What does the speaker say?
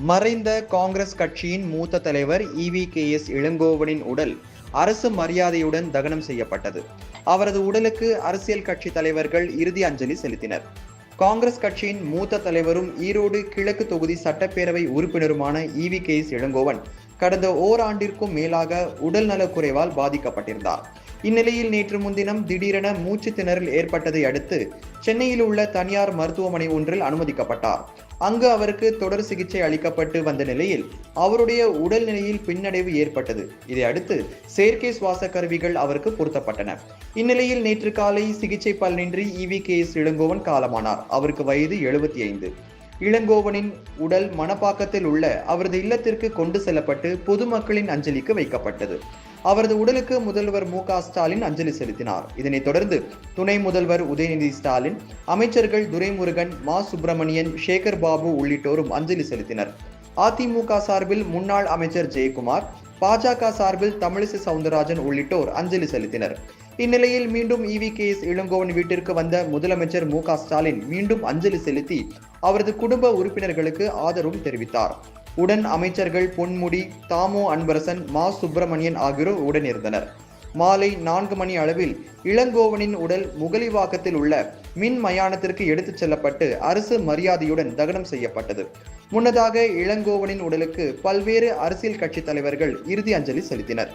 மறைந்த காங்கிரஸ் கட்சியின் மூத்த தலைவர் EVKS இளங்கோவனின் உடல் அரசு மரியாதையுடன் தகனம் செய்யப்பட்டது. அவரது உடலுக்கு அரசியல் கட்சி தலைவர்கள் இறுதி அஞ்சலி செலுத்தினர். காங்கிரஸ் கட்சியின் மூத்த தலைவரும் ஈரோடு கிழக்கு தொகுதி சட்டப்பேரவை உறுப்பினருமான EVKS இளங்கோவன் கடந்த ஓராண்டிற்கும் மேலாக உடல் நலக்குறைவால் பாதிக்கப்பட்டிருந்தார். இந்நிலையில் நேற்று முன்தினம் திடீரென மூச்சு திணறல் ஏற்பட்டதை அடுத்து சென்னையில் உள்ள தனியார் மருத்துவமனை ஒன்றில் அனுமதிக்கப்பட்டார். அங்கு அவருக்கு தொடர் சிகிச்சை அளிக்கப்பட்டு வந்த நிலையில் அவருடைய உடல்நிலையில் பின்னடைவு ஏற்பட்டது. இதையடுத்து செயற்கை சுவாச கருவிகள் அவருக்கு பொருத்தப்பட்டன. இந்நிலையில் நேற்று காலை சிகிச்சை பலனின்றி EVKS இளங்கோவன் காலமானார். அவருக்கு வயது 75. இளங்கோவனின் உடல் மணப்பாக்கத்தில் உள்ள அவரது இல்லத்திற்கு கொண்டு செல்லப்பட்டு பொதுமக்களின் அஞ்சலிக்கு வைக்கப்பட்டது. அவரது உடலுக்கு முதல்வர் MK ஸ்டாலின் அஞ்சலி செலுத்தினார். இதனைத் தொடர்ந்து துணை முதல்வர் உதயநிதி ஸ்டாலின், அமைச்சர்கள் துரைமுருகன், மா சுப்பிரமணியன், சேகர் பாபு உள்ளிட்டோரும் அஞ்சலி செலுத்தினர். அதிமுக சார்பில் முன்னாள் அமைச்சர் ஜெயக்குமார், பாஜக சார்பில் தமிழிசை சவுந்தரராஜன் உள்ளிட்டோர் அஞ்சலி செலுத்தினர். இந்நிலையில் மீண்டும் EVKS இளங்கோவன் வீட்டிற்கு வந்த முதலமைச்சர் MK ஸ்டாலின் மீண்டும் அஞ்சலி செலுத்தி அவரது குடும்ப உறுப்பினர்களுக்கு ஆதரவும் தெரிவித்தார். உடன் அமைச்சர்கள் பொன்முடி, தாமோ அன்பரசன், மா சுப்பிரமணியன் ஆகியோர் உடனிருந்தனர். மாலை 4 மணி அளவில் இளங்கோவனின் உடல் முகலிவாக்கத்தில் உள்ள மின் மயானத்திற்கு எடுத்துச் செல்லப்பட்டு அரசு மரியாதையுடன் தகனம் செய்யப்பட்டது. முன்னதாக இளங்கோவனின் உடலுக்கு பல்வேறு அரசியல் கட்சி தலைவர்கள் இறுதி அஞ்சலி செலுத்தினர்.